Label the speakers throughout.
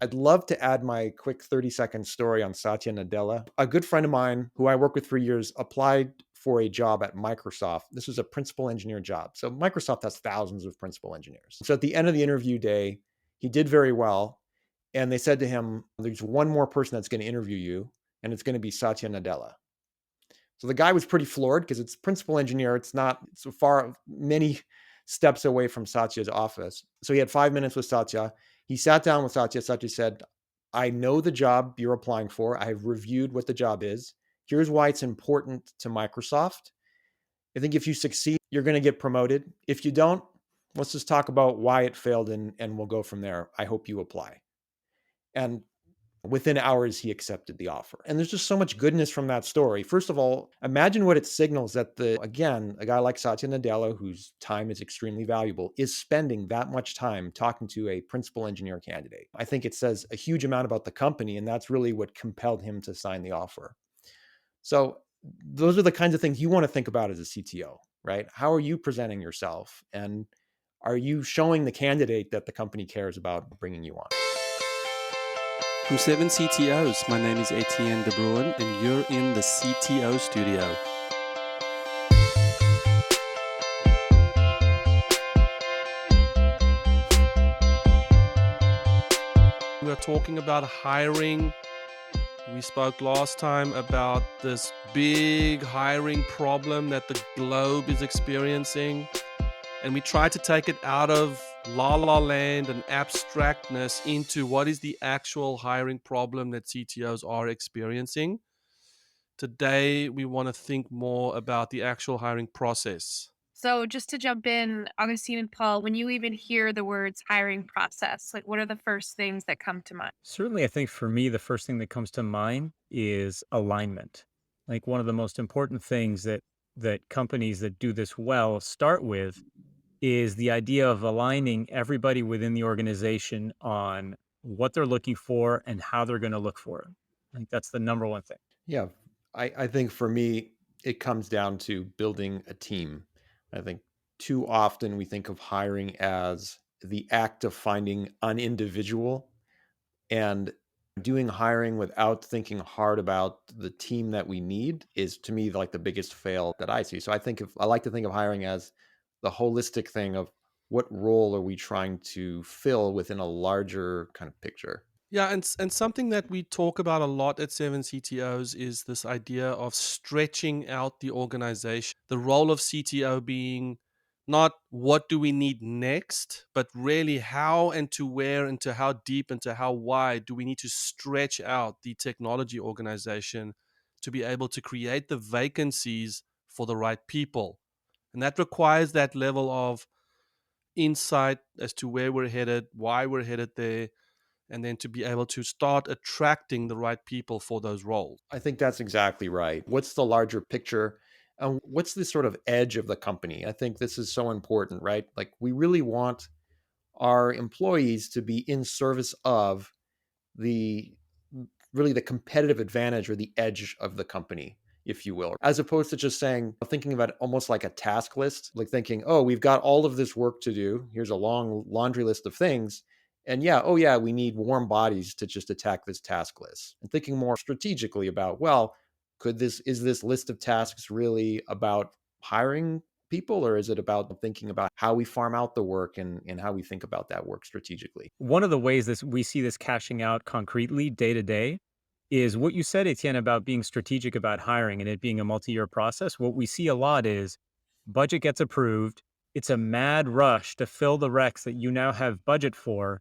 Speaker 1: I'd love to add my quick 30-second story on Satya Nadella. A good friend of mine who I worked with for years applied for a job at Microsoft. This was a principal engineer job. So Microsoft has thousands of principal engineers. So at the end of the interview day, he did very well. And they said to him, there's one more person that's going to interview you, and it's going to be Satya Nadella. So the guy was pretty floored because it's principal engineer. It's not so far, many steps away from Satya's office. So he had 5 minutes with Satya. He sat down with Satya. Satya said, I know the job you're applying for. I've reviewed what the job is. Here's why it's important to Microsoft. I think if you succeed, you're going to get promoted. If you don't, let's just talk about why it failed and we'll go from there. I hope you apply. And within hours, he accepted the offer. And there's just so much goodness from that story. First of all, imagine what it signals that again, a guy like Satya Nadella, whose time is extremely valuable, is spending that much time talking to a principal engineer candidate. I think it says a huge amount about the company, and that's really what compelled him to sign the offer. So those are the kinds of things you want to think about as a CTO, right? How are you presenting yourself? And are you showing the candidate that the company cares about bringing you on?
Speaker 2: From 7 CTOs, my name is Etienne De Bruin, and you're in the CTO Studio. We are talking about hiring. We spoke last time about this big hiring problem that the globe is experiencing. And we tried to take it out of la la land and abstractness into what is the actual hiring problem that CTOs are experiencing. Today, we want to think more about the actual hiring process.
Speaker 3: So just to jump in, Augustine and Paul, when you even hear the words hiring process, like what are the first things that come to mind?
Speaker 4: Certainly, I think for me, the first thing that comes to mind is alignment. Like one of the most important things that companies that do this well start with is the idea of aligning everybody within the organization on what they're looking for and how they're going to look for it. I think that's the number one thing.
Speaker 1: Yeah, I think for me, it comes down to building a team. I think too often we think of hiring as the act of finding an individual, and doing hiring without thinking hard about the team that we need is to me like the biggest fail that I see. So I like to think of hiring as the holistic thing of what role are we trying to fill within a larger kind of picture.
Speaker 2: Yeah, and something that we talk about a lot at 7 CTOs is this idea of stretching out the organization. The role of CTO being not what do we need next, but really how and to where and to how deep and to how wide do we need to stretch out the technology organization to be able to create the vacancies for the right people. And that requires that level of insight as to where we're headed, why we're headed there, and then to be able to start attracting the right people for those roles.
Speaker 1: I think that's exactly right. What's the larger picture? And what's the sort of edge of the company? I think this is so important, right? Like we really want our employees to be in service of the really the competitive advantage or the edge of the company, if you will, as opposed to just saying, thinking about it almost like a task list, like thinking, oh, we've got all of this work to do. Here's a long laundry list of things. And yeah, oh yeah, we need warm bodies to just attack this task list. And thinking more strategically about, well, is this list of tasks really about hiring people, or is it about thinking about how we farm out the work and how we think about that work strategically?
Speaker 4: One of the ways that we see this cashing out concretely day to day is what you said, Etienne, about being strategic about hiring and it being a multi-year process. What we see a lot is budget gets approved. It's a mad rush to fill the recs that you now have budget for.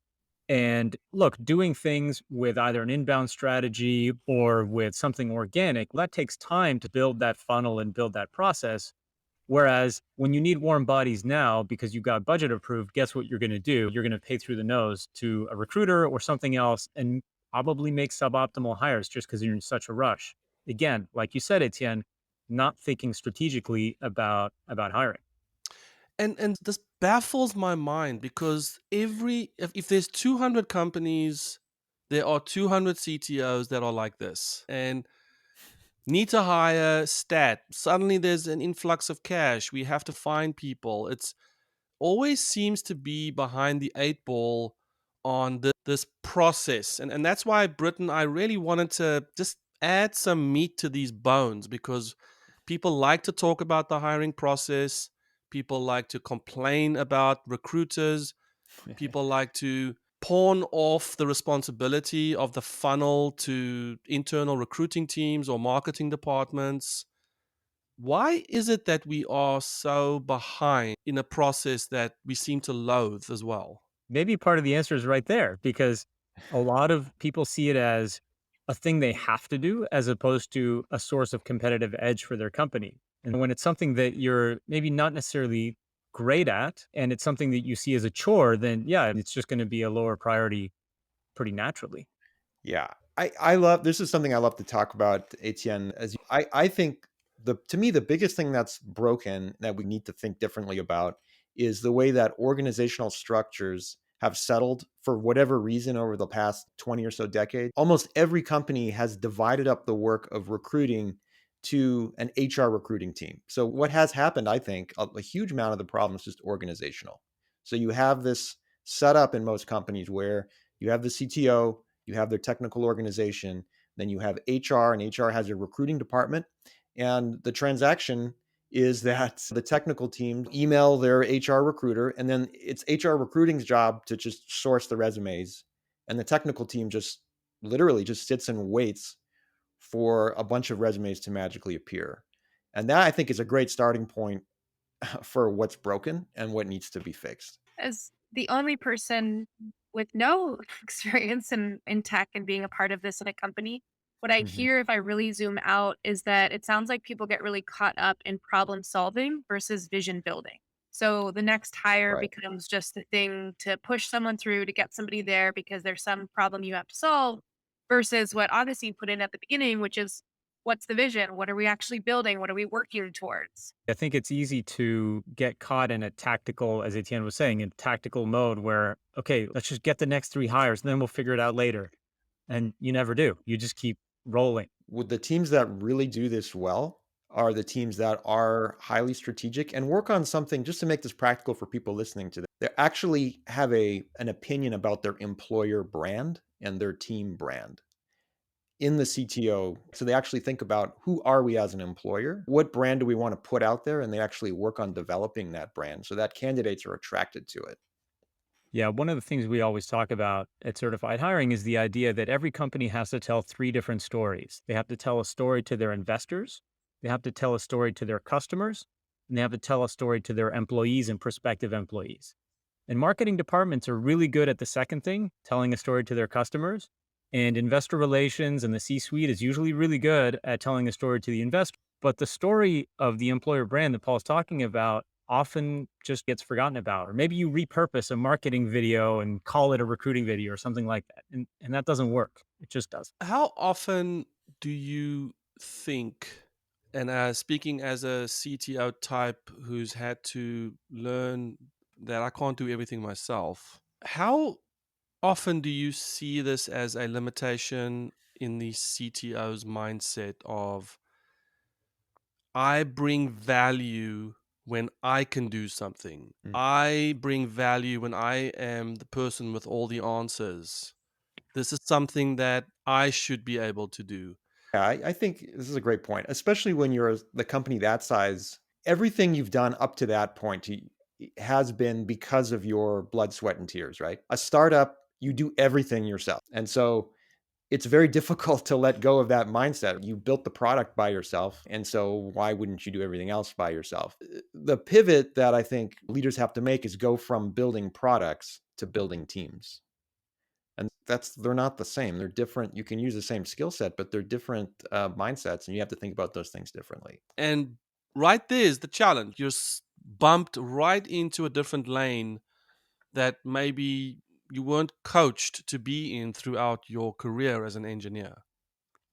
Speaker 4: And look, doing things with either an inbound strategy or with something organic, well, that takes time to build that funnel and build that process. Whereas when you need warm bodies now because you got budget approved, guess what you're going to do? You're going to pay through the nose to a recruiter or something else and probably make suboptimal hires just because you're in such a rush. Again, like you said, Etienne, not thinking strategically about hiring.
Speaker 2: And this baffles my mind because if there's 200 companies, there are 200 CTOs that are like this. And need to hire stat. Suddenly there's an influx of cash. We have to find people. It's always seems to be behind the eight ball on this process. And that's why, Britton, I really wanted to just add some meat to these bones, because people like to talk about the hiring process. People like to complain about recruiters. People like to pawn off the responsibility of the funnel to internal recruiting teams or marketing departments. Why is it that we are so behind in a process that we seem to loathe as well?
Speaker 4: Maybe part of the answer is right there, because a lot of people see it as a thing they have to do as opposed to a source of competitive edge for their company. And when it's something that you're maybe not necessarily great at and it's something that you see as a chore, then yeah, it's just going to be a lower priority pretty naturally.
Speaker 1: Yeah. I love this is something I love to talk about, Etienne. I think to me the biggest thing that's broken that we need to think differently about is the way that organizational structures have settled for whatever reason over the past 20 or so decades. Almost every company has divided up the work of recruiting to an HR recruiting team. So what has happened, I think, a huge amount of the problem is just organizational. So you have this set up in most companies where you have the CTO, you have their technical organization, then you have HR, and HR has a recruiting department. And the transaction is that the technical team email their HR recruiter, and then it's HR recruiting's job to just source the resumes. And the technical team just literally just sits and waits for a bunch of resumes to magically appear. And that I think is a great starting point for what's broken and what needs to be fixed.
Speaker 3: As the only person with no experience in tech and being a part of this in a company, what I
Speaker 1: Mhm.
Speaker 3: hear if I really zoom out is that it sounds like people get really caught up in problem solving versus vision building. So the next hire
Speaker 1: Right.
Speaker 3: becomes just the thing to push someone through to get somebody there because there's some problem you have to solve versus what Augustine put in at the beginning, which is what's the vision? What are we actually building? What are we working towards?
Speaker 4: I think it's easy to get caught in a tactical, as Etienne was saying, in tactical mode where, okay, let's just get the next three hires and then we'll figure it out later. And you never do. You just keep rolling.
Speaker 1: With the teams that really do this well are the teams that are highly strategic and work on something just to make this practical for people listening to this. They actually have an opinion about their employer brand and their team brand in the CTO. So they actually think about who are we as an employer? What brand do we want to put out there? And they actually work on developing that brand so that candidates are attracted to it.
Speaker 4: Yeah, one of the things we always talk about at certified hiring is the idea that every company has to tell three different stories. They have to tell a story to their investors, they have to tell a story to their customers, and they have to tell a story to their employees and prospective employees. And marketing departments are really good at the second thing, telling a story to their customers. And investor relations and the C suite is usually really good at telling a story to the investor. But the story of the employer brand that Paul's talking about often just gets forgotten about. Or maybe you repurpose a marketing video and call it a recruiting video or something like that. And that doesn't work. It just doesn't.
Speaker 2: How often do you think, and speaking as a CTO type who's had to learn that I can't do everything myself, how often do you see this as a limitation in the CTO's mindset of, I bring value when I can do something.
Speaker 1: Mm.
Speaker 2: I bring value when I am the person with all the answers. This is something that I should be able to do.
Speaker 1: Yeah, I think this is a great point, especially when you're the company that size. Everything you've done up to that point has been because of your blood, sweat, and tears, right? A startup, you do everything yourself. And so it's very difficult to let go of that mindset. You built the product by yourself. And so why wouldn't you do everything else by yourself? The pivot that I think leaders have to make is go from building products to building teams. And they're not the same. They're different. You can use the same skill set, but they're different mindsets, and you have to think about those things differently.
Speaker 2: And right there is the challenge. You're bumped right into a different lane that maybe you weren't coached to be in throughout your career as an engineer.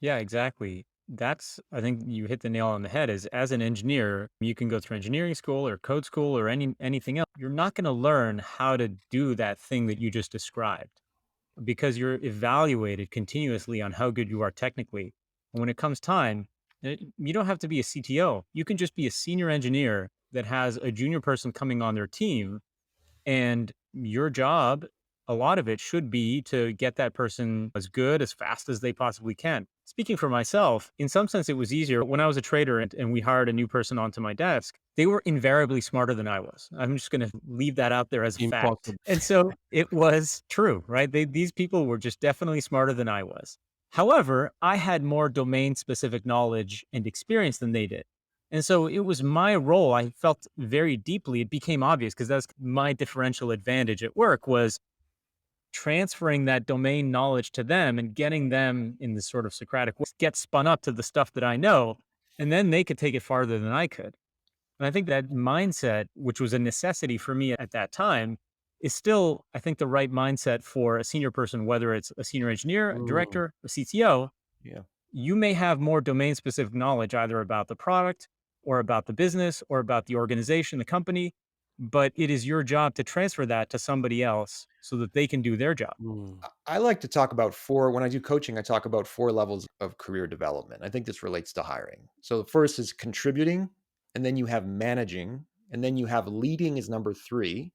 Speaker 4: Yeah, exactly. I think you hit the nail on the head is as an engineer, you can go through engineering school or code school or anything else. You're not going to learn how to do that thing that you just described because you're evaluated continuously on how good you are technically. And when it comes time, you don't have to be a CTO. You can just be a senior engineer that has a junior person coming on their team, and your job a lot of it should be to get that person as good as fast as they possibly can. Speaking for myself, in some sense, it was easier when I was a trader and we hired a new person onto my desk. They were invariably smarter than I was. I'm just going to leave that out there as a fact.
Speaker 2: Impossible.
Speaker 4: And so it was true, right? These people were just definitely smarter than I was. However, I had more domain specific knowledge and experience than they did. And so it was my role. I felt very deeply. It became obvious because that's my differential advantage at work was transferring that domain knowledge to them and getting them in this sort of Socratic way, get spun up to the stuff that I know. And then they could take it farther than I could. And I think that mindset, which was a necessity for me at that time, is still, I think, the right mindset for a senior person, whether it's a senior engineer, a
Speaker 1: Mm,
Speaker 4: director, a CTO.
Speaker 1: yeah.
Speaker 4: You may have more domain specific knowledge either about the product or about the business or about the organization, the company, but it is your job to transfer that to somebody else so that they can do their job.
Speaker 2: Mm.
Speaker 1: I like to talk about when I do coaching, I talk about 4 levels of career development. I think this relates to hiring. So the first is contributing, and then you have managing, and then you have leading is number 3.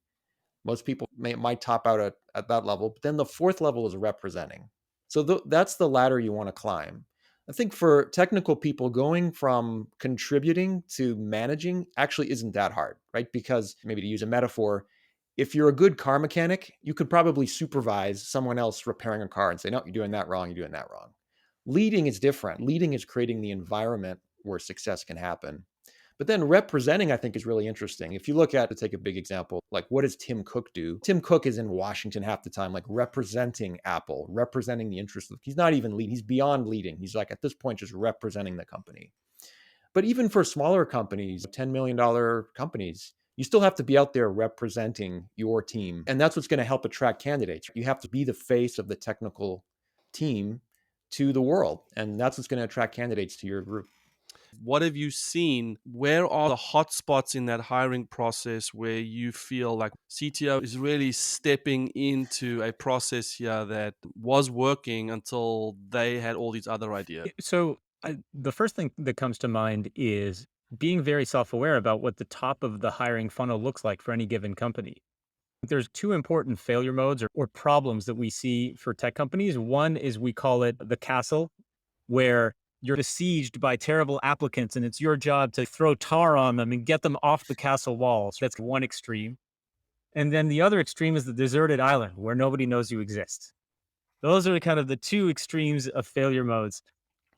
Speaker 1: Most people might top out at that level, but then the 4th level is representing. So that's the ladder you want to climb. I think for technical people, going from contributing to managing actually isn't that hard, right? Because maybe to use a metaphor, if you're a good car mechanic, you could probably supervise someone else repairing a car and say, no, you're doing that wrong, you're doing that wrong. Leading is different. Leading is creating the environment where success can happen. But then representing, I think, is really interesting. If you look at, to take a big example, like what does Tim Cook do? Tim Cook is in Washington half the time, like representing Apple, representing the interests of, he's not even leading, he's beyond leading. He's like at this point just representing the company. But even for smaller companies, $10 million companies, you still have to be out there representing your team. And that's what's going to help attract candidates. You have to be the face of the technical team to the world. And that's what's going to attract candidates to your group.
Speaker 2: What have you seen? Where are the hot spots in that hiring process where you feel like CTO is really stepping into a process here that was working until they had all these other ideas?
Speaker 4: So the first thing that comes to mind is being very self aware about what the top of the hiring funnel looks like for any given company. There's two important failure modes or problems that we see for tech companies. One is we call it the castle, where you're besieged by terrible applicants and it's your job to throw tar on them and get them off the castle walls. That's one extreme. And then the other extreme is the deserted island where nobody knows you exist. Those are kind of the two extremes of failure modes.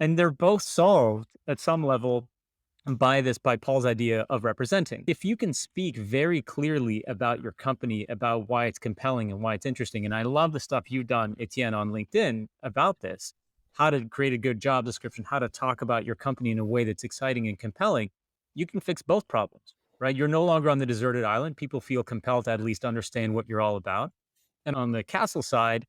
Speaker 4: And they're both solved at some level by Paul's idea of representing. If you can speak very clearly about your company, about why it's compelling and why it's interesting, and I love the stuff you've done, Etienne, on LinkedIn about this, how to create a good job description, how to talk about your company in a way that's exciting and compelling, you can fix both problems, right? You're no longer on the deserted island. People feel compelled to at least understand what you're all about. And on the castle side,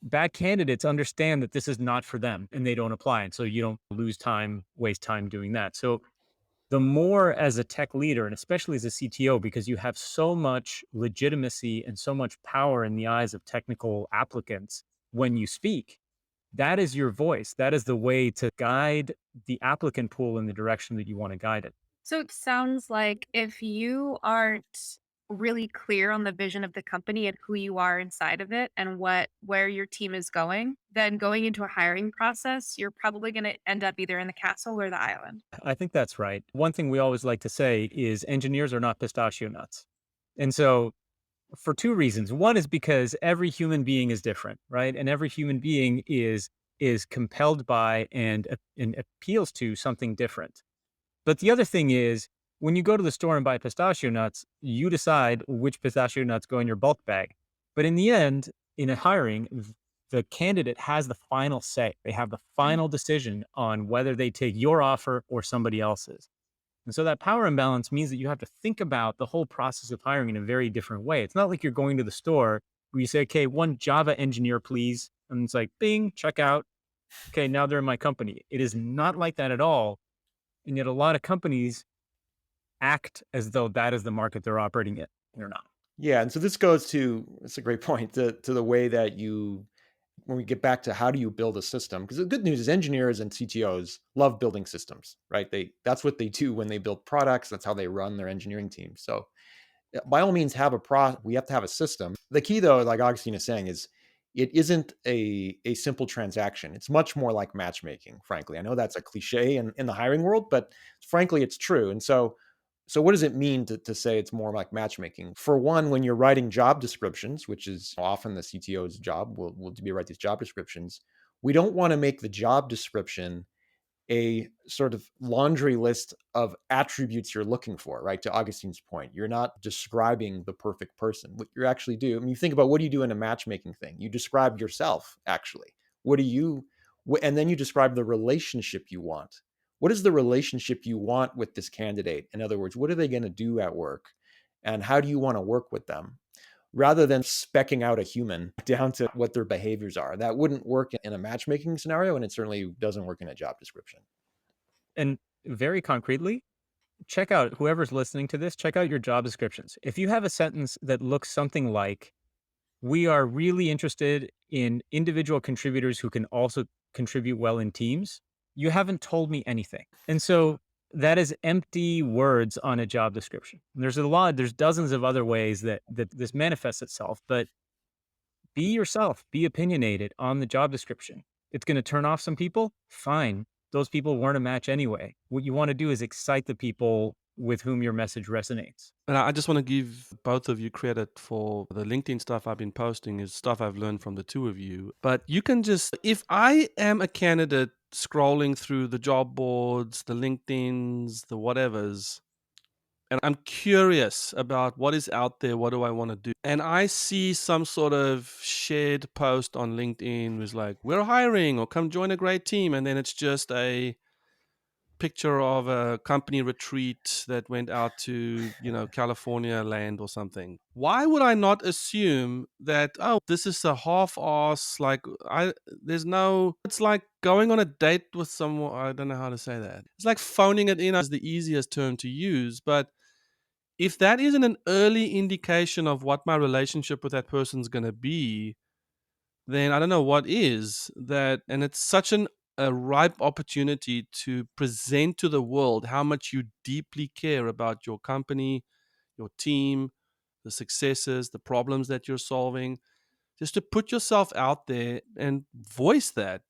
Speaker 4: bad candidates understand that this is not for them and they don't apply. And so you don't lose time, waste time doing that. So the more as a tech leader, and especially as a CTO, because you have so much legitimacy and so much power in the eyes of technical applicants when you speak, that is your voice. That is the way to guide the applicant pool in the direction that you want to guide it.
Speaker 3: So it sounds like if you aren't really clear on the vision of the company and who you are inside of it and where your team is going, then going into a hiring process, you're probably going to end up either in the castle or the island.
Speaker 4: I think that's right. One thing we always like to say is engineers are not pistachio nuts. And so for two reasons. One is because every human being is different, right? And every human being is compelled by and appeals to something different. But the other thing is when you go to the store and buy pistachio nuts, you decide which pistachio nuts go in your bulk bag. But in the end, in a hiring, the candidate has the final say. They have the final decision on whether they take your offer or somebody else's. And so that power imbalance means that you have to think about the whole process of hiring in a very different way. It's not like you're going to the store where you say, okay, one Java engineer, please. And it's like, bing, check out. Okay, now they're in my company. It is not like that at all. And yet a lot of companies act as though that is the market they're operating in. They're not.
Speaker 1: Yeah. And so this goes to, it's a great point, to the way that when we get back to how do you build a system, because the good news is engineers and CTOs love building systems, right? That's what they do when they build products. That's how they run their engineering team. So by all means we have to have a system. The key though, like Augustine is saying, is it isn't a simple transaction. It's much more like matchmaking, frankly. I know that's a cliche in the hiring world, but frankly, it's true. And so what does it mean to say it's more like matchmaking? For one, when you're writing job descriptions, which is often the CTO's job, will be write these job descriptions. We don't want to make the job description a sort of laundry list of attributes you're looking for, right? To Augustine's point, you're not describing the perfect person. What you actually do, I mean, you think about what do you do in a matchmaking thing? You describe yourself, actually. What do you, and then you describe the relationship you want. What is the relationship you want with this candidate? In other words, what are they going to do at work? And how do you want to work with them? Rather than specking out a human down to what their behaviors are. That wouldn't work in a matchmaking scenario, and it certainly doesn't work in a job description.
Speaker 4: And very concretely, check out whoever's listening to this, check out your job descriptions. If you have a sentence that looks something like, we are really interested in individual contributors who can also contribute well in teams, you haven't told me anything. And so that is empty words on a job description. There's dozens of other ways that this manifests itself, but be yourself, be opinionated on the job description. It's going to turn off some people. Fine. Those people weren't a match anyway. What you want to do is excite the people with whom your message resonates.
Speaker 2: And I just want to give both of you credit for the LinkedIn stuff I've been posting is stuff I've learned from the two of you. But you can just, if I am a candidate scrolling through the job boards, the LinkedIn's, the whatevers, and I'm curious about what is out there, what do I want to do? And I see some sort of shared post on LinkedIn was like, we're hiring or come join a great team. And then it's just a picture of a company retreat that went out to, California land or something. Why would I not assume that, oh, this is a half-ass, it's like going on a date with someone. I don't know how to say that. It's like phoning it in is the easiest term to use, but if that isn't an early indication of what my relationship with that person's going to be, then I don't know what is that. And it's such a ripe opportunity to present to the world how much you deeply care about your company, your team, the successes, the problems that you're solving, just to put yourself out there and voice that.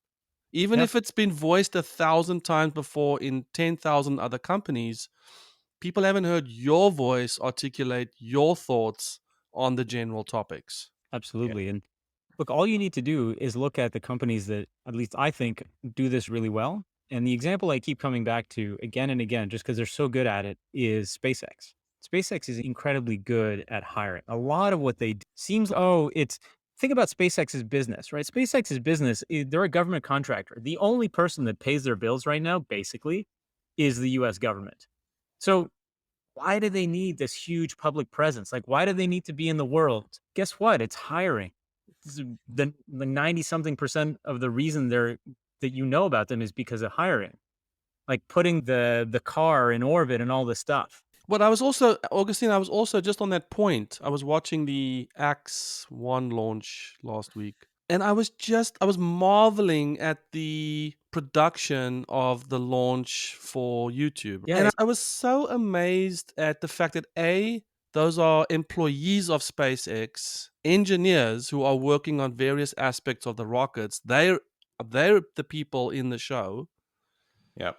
Speaker 2: Even
Speaker 4: Yeah,
Speaker 2: if it's been voiced 1,000 times before in 10,000 other companies, people haven't heard your voice articulate your thoughts on the general topics.
Speaker 1: Yeah.
Speaker 4: absolutely. And look, all you need to do is look at the companies that, at least I think, do this really well. And the example I keep coming back to again and again, just because they're so good at it, is SpaceX. SpaceX is incredibly good at hiring. A lot of what they do seems, think about SpaceX's business, right? SpaceX's business, they're a government contractor. The only person that pays their bills right now, basically, is the US government. So why do they need this huge public presence? Like, why do they need to be in the world? Guess what? It's hiring. The 90 something percent of the reason that you know about them is because of hiring, like putting the car in orbit and all this stuff.
Speaker 2: But I was also, Augustine, I was also just on that point. I was watching the Axe 1 launch last week. And I was marveling at the production of the launch for YouTube.
Speaker 4: Yeah,
Speaker 2: And I was so amazed at the fact that those are employees of SpaceX, engineers who are working on various aspects of the rockets. They're the people in the show.
Speaker 1: Yeah.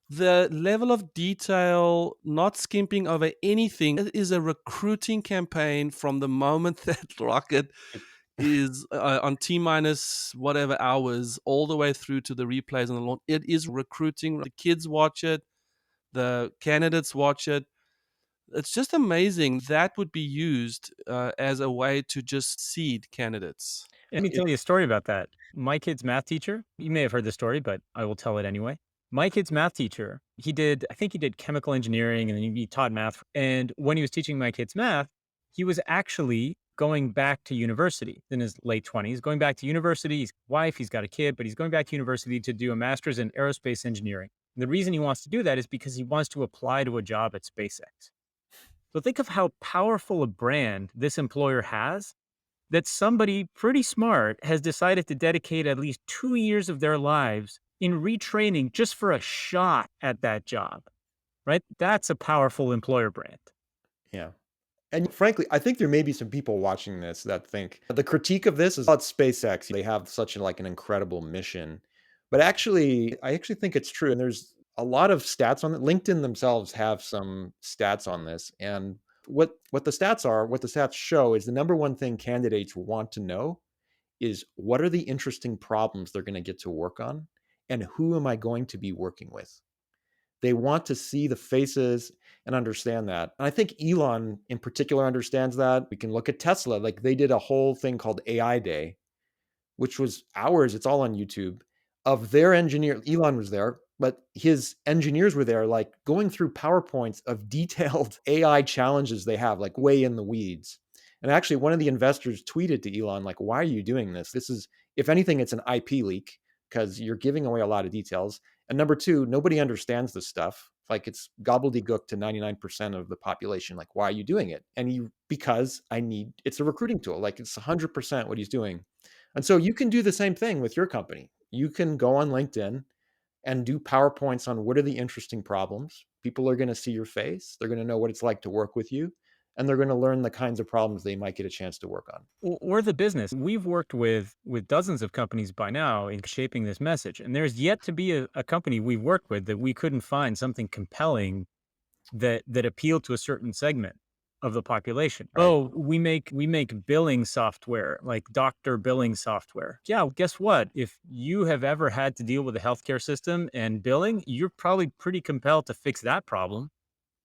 Speaker 2: The level of detail, not skimping over anything, it is a recruiting campaign from the moment that rocket is on T minus whatever hours, all the way through to the replays on the launch. It is recruiting. The kids watch it. The candidates watch it. It's just amazing that would be used as a way to just seed candidates.
Speaker 4: let me tell you a story about that. My kid's math teacher, you may have heard the story, but I will tell it anyway. My kid's math teacher, I think he did chemical engineering and then he taught math. And when he was teaching my kids math, he was actually going back to university in his late 20s, going back to university. He's wife, he's got a kid, but he's going back to university to do a master's in aerospace engineering. And the reason he wants to do that is because he wants to apply to a job at SpaceX. So think of how powerful a brand this employer has, that somebody pretty smart has decided to dedicate at least 2 years of their lives in retraining just for a shot at that job, right? That's a powerful employer brand.
Speaker 1: Yeah. And frankly, I think there may be some people watching this that think the critique of this is about SpaceX. They have such like an incredible mission. But actually, I actually think it's true. And there's a lot of stats on it. LinkedIn themselves have some stats on this. And what the stats are, what the stats show is the number one thing candidates want to know is what are the interesting problems they're going to get to work on and who am I going to be working with? They want to see the faces and understand that. And I think Elon in particular understands that. We can look at Tesla. Like they did a whole thing called AI Day, which was hours, it's all on YouTube, of their engineer. Elon was there, but his engineers were there, like going through PowerPoints of detailed AI challenges they have, like way in the weeds. And actually, one of the investors tweeted to Elon, like, why are you doing this? This is, if anything, it's an IP leak because you're giving away a lot of details. And number two, nobody understands this stuff. Like it's gobbledygook to 99% of the population. Like, why are you doing it? And he, because I need, it's a recruiting tool. Like it's 100% what he's doing. And so you can do the same thing with your company. You can go on LinkedIn and do PowerPoints on what are the interesting problems. People are going to see your face. They're going to know what it's like to work with you. And they're going to learn the kinds of problems they might get a chance to work on.
Speaker 4: Or the business. We've worked with dozens of companies by now in shaping this message, and there's yet to be a company we've worked with that we couldn't find something compelling that appealed to a certain segment of the population.
Speaker 1: Right.
Speaker 4: Oh, we make billing software, like doctor billing software. Yeah, guess what? If you have ever had to deal with the healthcare system and billing, you're probably pretty compelled to fix that problem.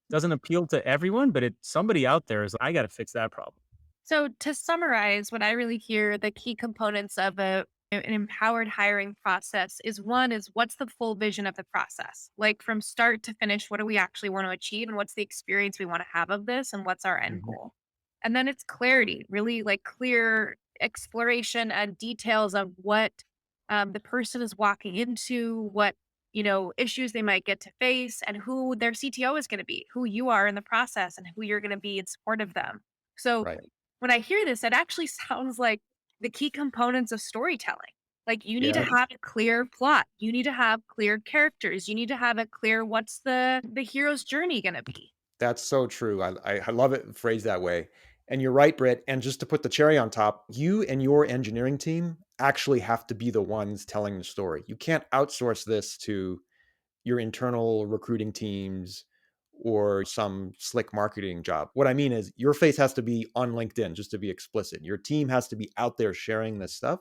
Speaker 4: Doesn't appeal to everyone, but somebody out there is like, I got to fix that problem.
Speaker 3: So to summarize, what I really hear the key components of an empowered hiring process is one is what's the full vision of the process? Like from start to finish, what do we actually want to achieve and what's the experience we want to have of this and what's our end
Speaker 1: Mhm.
Speaker 3: goal? And then it's clarity, really like clear exploration and details of what the person is walking into, what issues they might get to face and who their CTO is going to be, who you are in the process and who you're going to be in support of them. So
Speaker 1: Right.
Speaker 3: when I hear this, it actually sounds like the key components of storytelling. Like you need to
Speaker 1: Yeah.
Speaker 3: have a clear plot. You need to have clear characters. You need to have it clear what's the hero's journey going to be.
Speaker 1: That's so true. I love it phrased that way. And you're right, Britt. And just to put the cherry on top, you and your engineering team actually have to be the ones telling the story. You can't outsource this to your internal recruiting teams or some slick marketing job. What I mean is your face has to be on LinkedIn, just to be explicit. Your team has to be out there sharing this stuff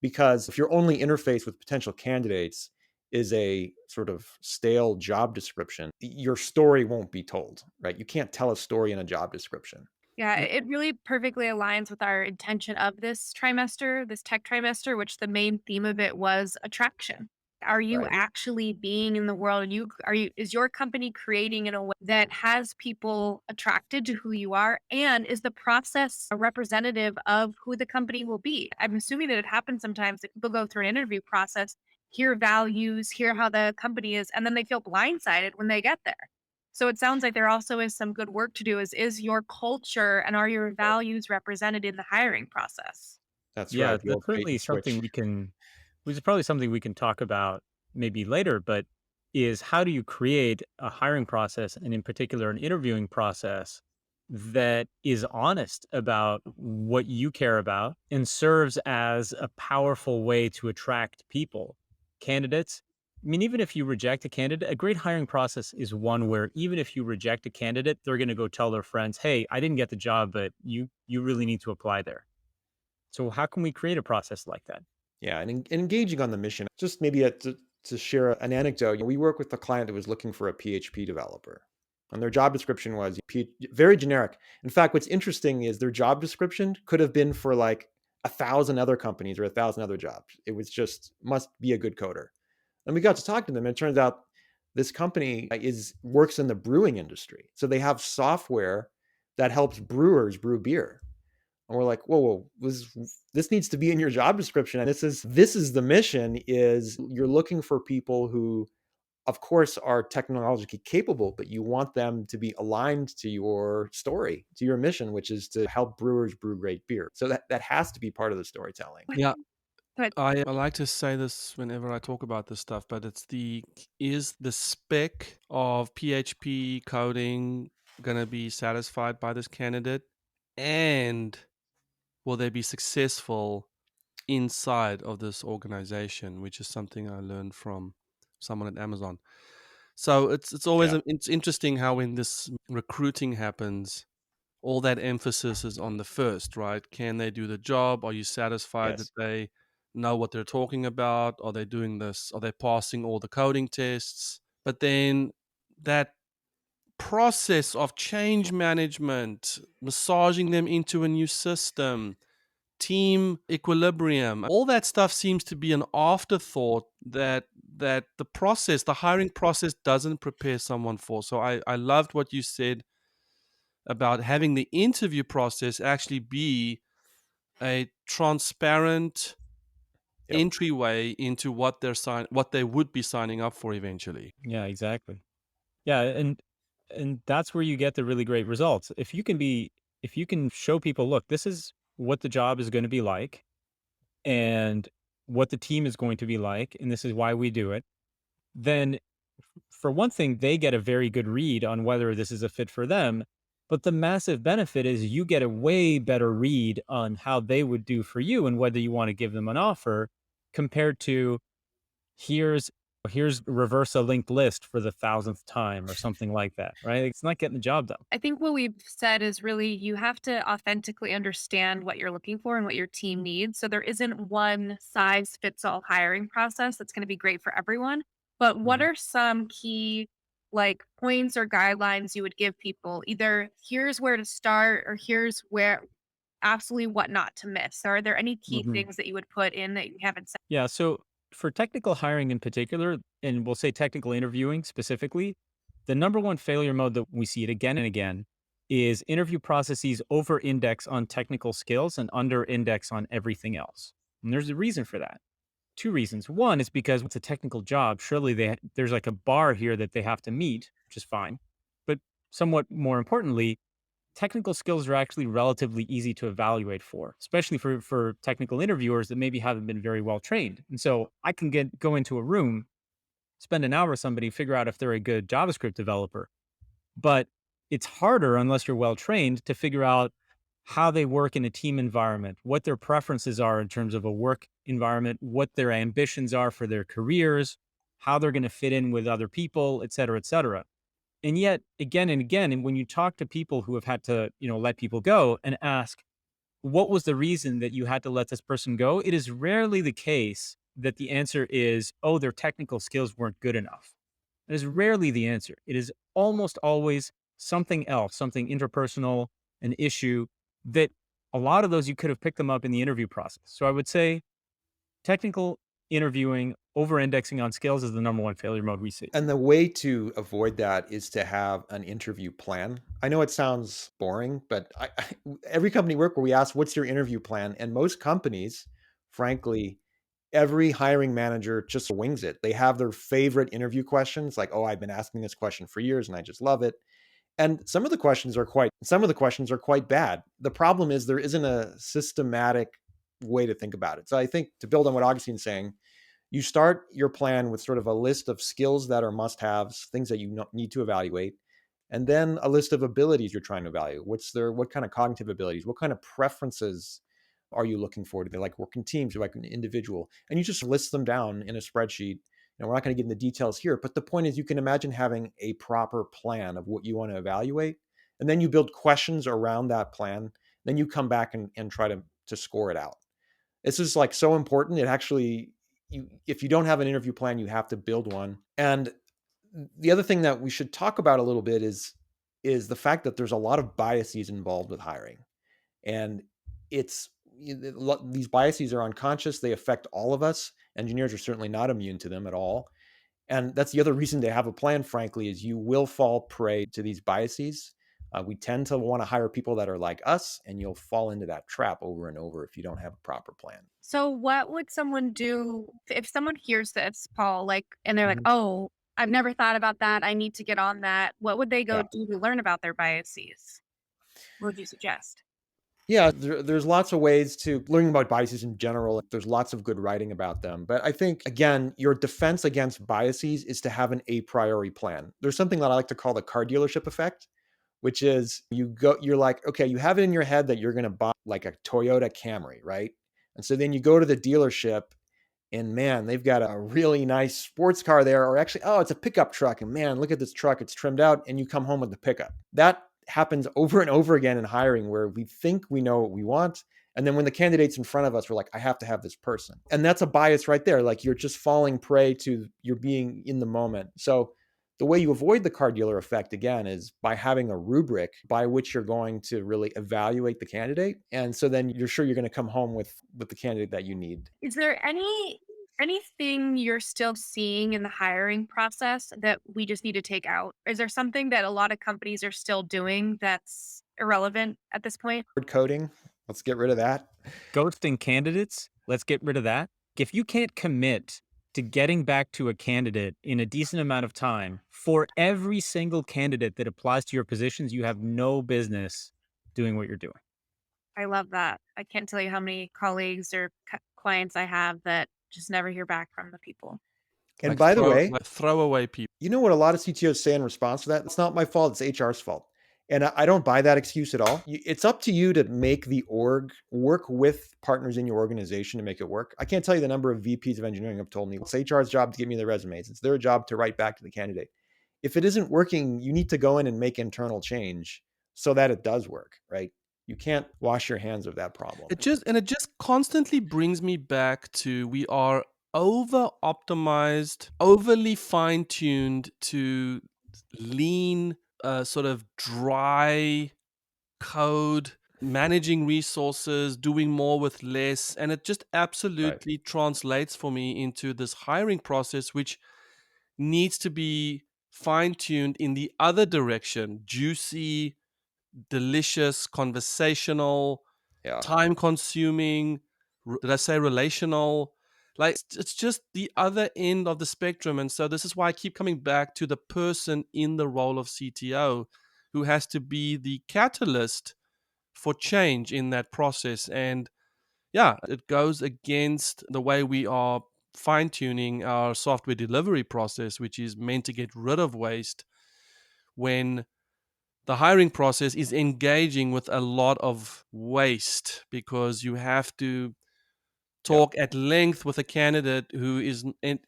Speaker 1: because if your only interface with potential candidates is a sort of stale job description, your story won't be told, right? You can't tell a story in a job description.
Speaker 3: Yeah, it really perfectly aligns with our intention of this trimester, this tech trimester, which the main theme of it was attraction. Are you
Speaker 1: Right.
Speaker 3: actually being in the world? And is your company creating in a way that has people attracted to who you are? And is the process a representative of who the company will be? I'm assuming that it happens sometimes that people go through an interview process, hear values, hear how the company is, and then they feel blindsided when they get there. So it sounds like there also is some good work to do is your culture and are your values represented in the hiring process?
Speaker 1: That's
Speaker 4: Yeah,
Speaker 1: right. The
Speaker 4: that's
Speaker 1: old bait
Speaker 4: certainly
Speaker 1: and
Speaker 4: something
Speaker 1: switch.
Speaker 4: we can which is probably something we can talk about maybe later, but is how do you create a hiring process and in particular an interviewing process that is honest about what you care about and serves as a powerful way to attract people, candidates. I mean, even if you reject a candidate, a great hiring process is one where even if you reject a candidate, they're going to go tell their friends, "Hey, I didn't get the job, but you really need to apply there." So how can we create a process like that?
Speaker 1: Yeah, and engaging on the mission. Just maybe to share an anecdote, we work with a client that was looking for a PHP developer, and their job description was very generic. In fact, what's interesting is their job description could have been for like 1,000 other companies or 1,000 other jobs. It was just must be a good coder. And we got to talk to them, and it turns out this company is works in the brewing industry, so they have software that helps brewers brew beer. And we're like, whoa, this needs to be in your job description. And this is the mission is you're looking for people who, of course, are technologically capable, but you want them to be aligned to your story, to your mission, which is to help brewers brew great beer. So that has to be part of the storytelling.
Speaker 2: Yeah,
Speaker 3: But
Speaker 2: I like to say this whenever I talk about this stuff, but it's the spec of PHP coding going to be satisfied by this candidate? And will they be successful inside of this organization, which is something I learned from someone at Amazon. So it's always
Speaker 1: Yeah.
Speaker 2: it's interesting how when this recruiting happens, all that emphasis is on the first, right? Can they do the job? Are you satisfied that
Speaker 1: Yes.
Speaker 2: they know what they're talking about? Are they doing this? Are they passing all the coding tests? But then that process of change management, massaging them into a new system, team equilibrium, all that stuff seems to be an afterthought that the hiring process doesn't prepare someone for. So I loved what you said about having the interview process actually be a transparent
Speaker 1: Yep.
Speaker 2: entryway into what they would be signing up for eventually.
Speaker 4: Yeah, exactly. Yeah, and that's where you get the really great results. If you can show people, look, this is what the job is going to be like and what the team is going to be like, and this is why we do it, then for one thing, they get a very good read on whether this is a fit for them. But the massive benefit is you get a way better read on how they would do for you and whether you want to give them an offer compared to here's reverse a linked list for the thousandth time or something like that, right? It's not getting the job done.
Speaker 3: I think what we've said is really you have to authentically understand what you're looking for and what your team needs. So there isn't one size fits all hiring process that's going to be great for everyone. But what
Speaker 4: Mhm.
Speaker 3: are some key like points or guidelines you would give people? Either here's where to start or here's where absolutely what not to miss. Are there any key
Speaker 4: Mhm.
Speaker 3: things that you would put in that you haven't said?
Speaker 4: Yeah. So for technical hiring in particular, and we'll say technical interviewing specifically, the number one failure mode that we see it again and again is interview processes over index on technical skills and under index on everything else. And there's a reason for that. Two reasons. One is because it's a technical job. Surely there's like a bar here that they have to meet, which is fine. But somewhat more importantly, technical skills are actually relatively easy to evaluate for, especially for technical interviewers that maybe haven't been very well trained. And so I can go into a room, spend an hour with somebody, figure out if they're a good JavaScript developer. But it's harder unless you're well trained to figure out how they work in a team environment, what their preferences are in terms of a work environment, what their ambitions are for their careers, how they're going to fit in with other people, et cetera, et cetera. And yet, again and again, and when you talk to people who have had to, let people go and ask, what was the reason that you had to let this person go? It is rarely the case that the answer is, oh, their technical skills weren't good enough. That is rarely the answer. It is almost always something else, something interpersonal, an issue that a lot of those you could have picked them up in the interview process. So I would say technical interviewing, over indexing on skills is the number one failure mode we see.
Speaker 1: And the way to avoid that is to have an interview plan. I know it sounds boring, but every company we work where we ask, what's your interview plan? And most companies, frankly, every hiring manager just wings it. They have their favorite interview questions, like, oh, I've been asking this question for years and I just love it. And some of the questions are quite bad. The problem is there isn't a systematic way to think about it. So I think to build on what Augustine's saying, you start your plan with sort of a list of skills that are must-haves, things that you need to evaluate, and then a list of abilities you're trying to evaluate. What kind of cognitive abilities, what kind of preferences are you looking for? Do they like working teams? Do they like an individual? And you just list them down in a spreadsheet. We're not going to get into details here, but the point is you can imagine having a proper plan of what you want to evaluate, and then you build questions around that plan. Then you come back and try to score it out. This is like so important. It actually, if you don't have an interview plan, you have to build one. And the other thing that we should talk about a little bit is the fact that there's a lot of biases involved with hiring, and it's these biases are unconscious. They affect all of us. Engineers are certainly not immune to them at all. And that's the other reason to have a plan, frankly, is you will fall prey to these biases. We tend to want to hire people that are like us, and you'll fall into that trap over and over if you don't have a proper plan.
Speaker 3: So what would someone do if someone hears this, Paul, like, and they're like,
Speaker 1: Mhm.
Speaker 3: oh, I've never thought about that. I need to get on that. What would they go
Speaker 1: Yeah.
Speaker 3: do to learn about their biases? What would you suggest?
Speaker 1: Yeah, there's lots of ways to learning about biases in general. There's lots of good writing about them. But I think, again, your defense against biases is to have an a priori plan. There's something that I like to call the car dealership effect, which is you're like, okay, you have it in your head that you're going to buy like a Toyota Camry, right? And so then you go to the dealership and man, they've got a really nice sports car there, or actually, oh, it's a pickup truck. And man, look at this truck, it's trimmed out, and you come home with the pickup. That happens over and over again in hiring where we think we know what we want. And then when the candidate's in front of us, we're like, I have to have this person. And that's a bias right there. Like you're just falling prey to you're being in the moment. So the way you avoid the car dealer effect again is by having a rubric by which you're going to really evaluate the candidate. And so then you're sure you're going to come home with the candidate that you need.
Speaker 3: Is there anything you're still seeing in the hiring process that we just need to take out? Is there something that a lot of companies are still doing that's irrelevant at this point?
Speaker 1: Word coding, let's get rid of that.
Speaker 4: Ghosting candidates, let's get rid of that. If you can't commit to getting back to a candidate in a decent amount of time for every single candidate that applies to your positions, you have no business doing what you're doing.
Speaker 3: I love that. I can't tell you how many colleagues or clients I have that just never hear back from the people.
Speaker 1: And by the way,
Speaker 2: like throwaway people.
Speaker 1: you know what a lot of CTOs say in response to that? It's not my fault, it's HR's fault. And I don't buy that excuse at all. It's up to you to make the org work with partners in your organization to make it work. I can't tell you the number of VPs of engineering have told me it's HR's job to give me the resumes. It's their job to write back to the candidate. If it isn't working, you need to go in and make internal change so that it does work, right? You can't wash your hands of that problem.
Speaker 2: It just constantly brings me back to we are over optimized, overly fine tuned to lean, sort of dry code, managing resources, doing more with less. And it just absolutely translates for me into this hiring process, which needs to be fine tuned in the other direction: juicy, delicious, conversational,
Speaker 1: Yeah.
Speaker 2: time consuming. Did I say relational? Like it's just the other end of the spectrum. And so this is why I keep coming back to the person in the role of CTO who has to be the catalyst for change in that process. And yeah, it goes against the way we are fine tuning our software delivery process, which is meant to get rid of waste, when the hiring process is engaging with a lot of waste because you have to talk at length with a candidate who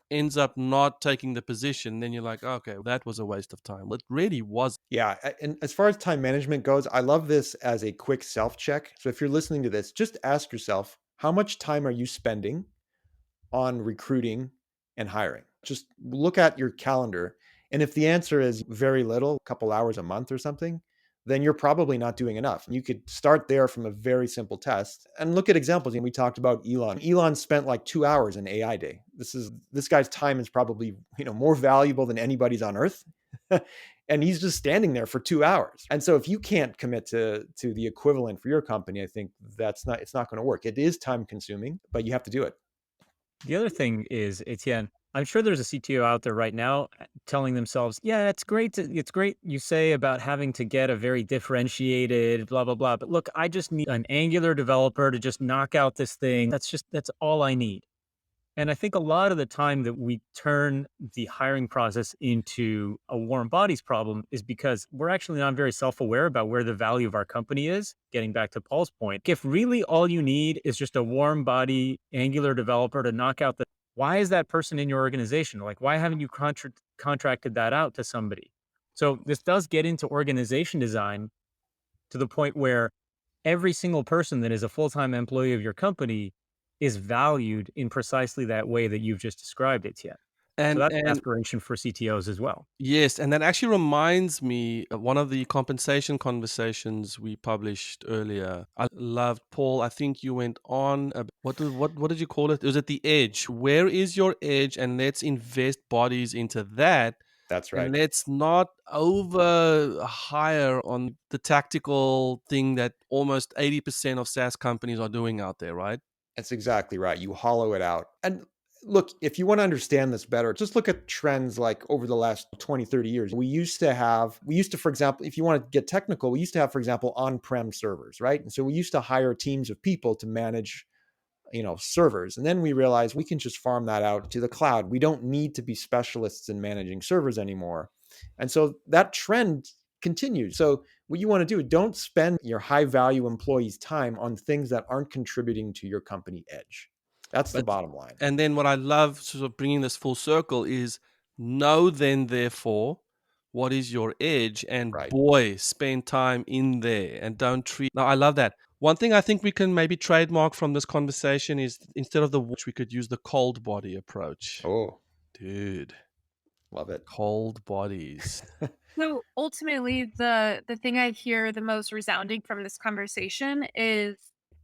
Speaker 2: ends up not taking the position. Then you're like, okay, that was a waste of time. It really was.
Speaker 1: Yeah. And as far as time management goes, I love this as a quick self check. So if you're listening to this, just ask yourself, how much time are you spending on recruiting and hiring? Just look at your calendar. And if the answer is very little, a couple hours a month or something, then you're probably not doing enough. You could start there from a very simple test and look at examples. And we talked about Elon. Elon spent like 2 hours in AI day. This guy's time is probably, more valuable than anybody's on earth. And he's just standing there for 2 hours. And so if you can't commit to the equivalent for your company, I think it's not going to work. It is time consuming, but you have to do it.
Speaker 4: The other thing is, Etienne, I'm sure there's a CTO out there right now telling themselves, yeah, it's great. It's great you say about having to get a very differentiated blah, blah, blah. But look, I just need an Angular developer to just knock out this thing. That's all I need. And I think a lot of the time that we turn the hiring process into a warm bodies problem is because we're actually not very self-aware about where the value of our company is. Getting back to Paul's point, if really all you need is just a warm body Angular developer to knock out why is that person in your organization? Like, why haven't you contracted that out to somebody? So this does get into organization design to the point where every single person that is a full-time employee of your company is valued in precisely that way that you've just described it yet. So that's an aspiration for CTOs as well.
Speaker 2: Yes, and that actually reminds me of one of the compensation conversations we published earlier. I loved, Paul, I think you went on what did you call it? It was at the edge. Where is your edge? And let's invest bodies into that.
Speaker 1: That's right.
Speaker 2: And let's not over hire on the tactical thing that almost 80% of SaaS companies are doing out there, right?
Speaker 1: That's exactly right. You hollow it out. And look, if you want to understand this better, just look at trends like over the last 20, 30 years. We used to, for example, if you want to get technical, we used to have, for example, on-prem servers, right? And so we used to hire teams of people to manage, servers. And then we realized we can just farm that out to the cloud. We don't need to be specialists in managing servers anymore. And so that trend continues. So what you want to do, don't spend your high value employees' time on things that aren't contributing to your company edge. That's the
Speaker 2: But
Speaker 1: bottom line.
Speaker 2: and then what I love, sort of bringing this full circle, is know then therefore what is your edge, and
Speaker 1: Right.
Speaker 2: boy, spend time in there and don't treat. Now I love that. One thing I think we can maybe trademark from this conversation is, instead of the watch, we could use the cold body approach.
Speaker 1: Oh,
Speaker 2: Dude,
Speaker 1: love it.
Speaker 2: cold bodies.
Speaker 3: So ultimately, the thing I hear the most resounding from this conversation is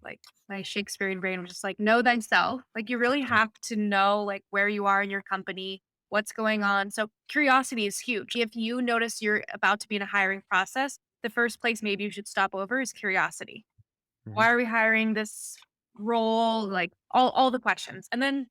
Speaker 3: like my Shakespearean brain was just like, know thyself. Like you really have to know like where you are in your company, what's going on. So curiosity is huge. If you notice you're about to be in a hiring process, the first place maybe you should stop over is curiosity.
Speaker 1: Mhm.
Speaker 3: Why are we hiring this role? Like all the questions. And then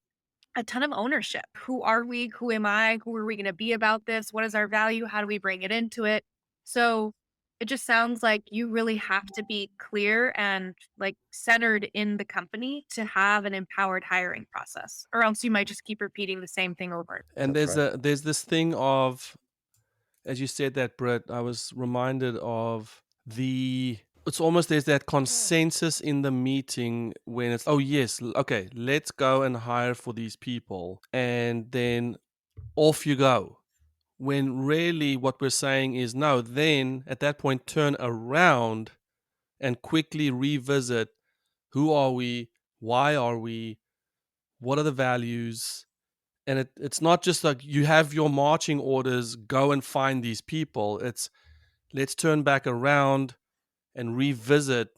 Speaker 3: a ton of ownership. Who are we? Who am I? Who are we going to be about this? What is our value? How do we bring it into it? So it just sounds like you really have to be clear and like centered in the company to have an empowered hiring process, or else you might just keep repeating the same thing over.
Speaker 2: And
Speaker 1: That's right.
Speaker 2: there's this thing of, as you said that, Brett, I was reminded of it's almost, there's that consensus in the meeting when it's, oh yes, okay, let's go and hire for these people, and then off you go. When really what we're saying is, no, then at that point turn around and quickly revisit, who are we, why are we, what are the values. And it's not just like you have your marching orders, go and find these people. It's, let's turn back around and revisit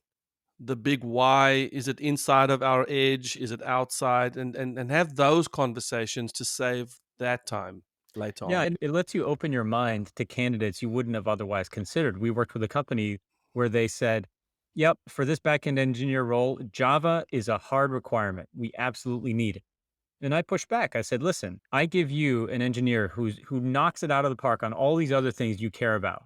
Speaker 2: the big why. Is it inside of our edge? Is it outside? And have those conversations to save that time later
Speaker 4: Yeah,
Speaker 2: on.
Speaker 4: and it lets you open your mind to candidates you wouldn't have otherwise considered. We worked with a company where they said, yep, for this backend engineer role, Java is a hard requirement. We absolutely need it. And I pushed back. I said, listen, I give you an engineer who knocks it out of the park on all these other things you care about.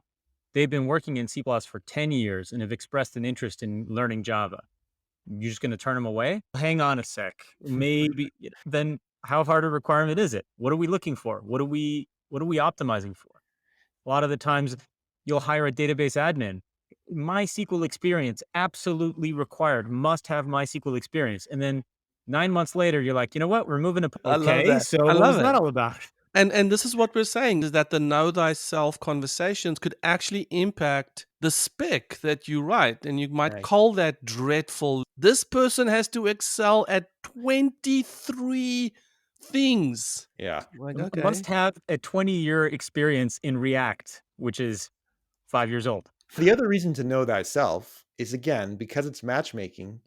Speaker 4: They've been working in C++ for 10 years and have expressed an interest in learning Java. You're just going to turn them away? Hang on a sec. Maybe then how hard a requirement is it? What are we looking for? What are we optimizing for? A lot of the times you'll hire a database admin. MySQL experience absolutely required, must have MySQL experience. And then 9 months later, you're like, you know what? We're moving to
Speaker 2: I love
Speaker 4: okay.
Speaker 2: that.
Speaker 4: So
Speaker 2: I
Speaker 4: what
Speaker 2: love
Speaker 4: was that
Speaker 2: it.
Speaker 4: all about?
Speaker 2: And this is what we're saying, is that the know thyself conversations could actually impact the spec that you write. And you might
Speaker 1: Right.
Speaker 2: call that dreadful. This person has to excel at 23 things.
Speaker 1: Yeah.
Speaker 2: Like, okay.
Speaker 4: Must have a 20-year experience in React, which is 5 years old.
Speaker 1: The other reason to know thyself is, again, because it's matchmaking,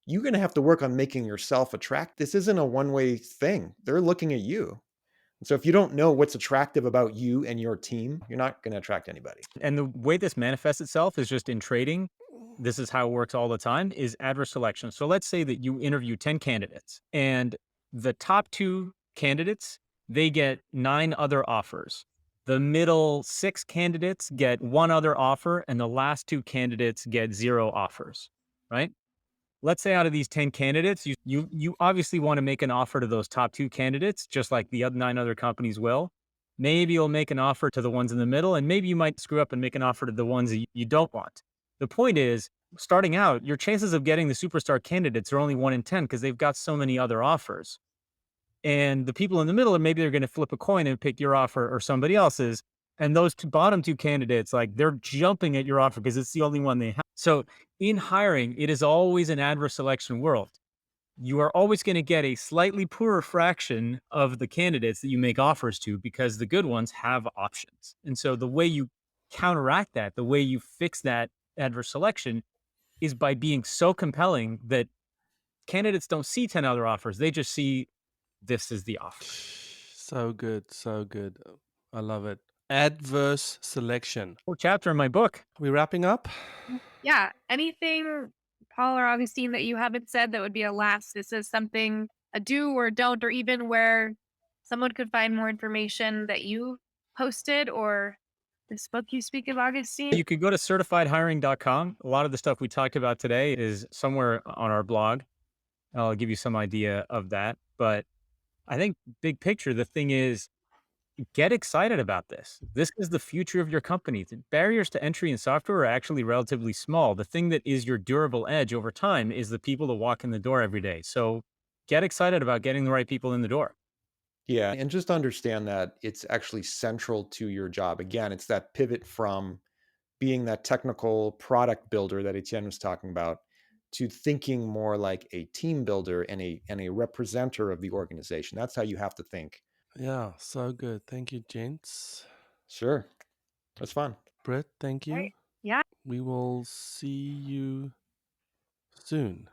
Speaker 1: you're going to have to work on making yourself attract. This isn't a one-way thing. They're looking at you. So if you don't know what's attractive about you and your team, you're not going to attract anybody.
Speaker 4: And the way this manifests itself is just in trading. This is how it works all the time, is adverse selection. So let's say that you interview 10 candidates and the top 2 candidates, they get 9 other offers. The middle 6 candidates get 1 other offer and the last 2 candidates get 0 offers, right? Let's say out of these 10 candidates, you obviously want to make an offer to those top 2 candidates, just like the other 9 other companies will. Maybe you'll make an offer to the ones in the middle, and maybe you might screw up and make an offer to the ones that you don't want. The point is, starting out, your chances of getting the superstar candidates are only 1 in 10 because they've got so many other offers. And the people in the middle, maybe they're going to flip a coin and pick your offer or somebody else's. And those bottom 2 candidates, like they're jumping at your offer because it's the only one they have. So in hiring, it is always an adverse selection world. You are always going to get a slightly poorer fraction of the candidates that you make offers to because the good ones have options. And so the way you counteract that, the way you fix that adverse selection is by being so compelling that candidates don't see 10 other offers. They just see this is the offer.
Speaker 2: So good. So good. I love it. Adverse selection.
Speaker 4: Whole chapter in my book.
Speaker 2: We wrapping up?
Speaker 3: Yeah. Anything, Paul or Augustine, that you haven't said that would be a last? This is something, a do or don't, or even where someone could find more information that you posted, or this book you speak of, Augustine.
Speaker 4: You could go to certifiedhiring.com. A lot of the stuff we talked about today is somewhere on our blog. I'll give you some idea of that. But I think big picture, the thing is, Get excited about this. This is the future of your company. The barriers to entry in software are actually relatively small. The thing that is your durable edge over time is the people that walk in the door every day. So get excited about getting the right people in the door.
Speaker 1: Yeah, and just understand that it's actually central to your job. Again, it's that pivot from being that technical product builder that Etienne was talking about to thinking more like a team builder and a representative of the organization. That's how you have to think.
Speaker 2: Yeah, so good. Thank you, gents.
Speaker 1: Sure. That's fun.
Speaker 2: Britt, thank
Speaker 3: All
Speaker 2: you.
Speaker 3: right. Yeah.
Speaker 2: We will see you soon.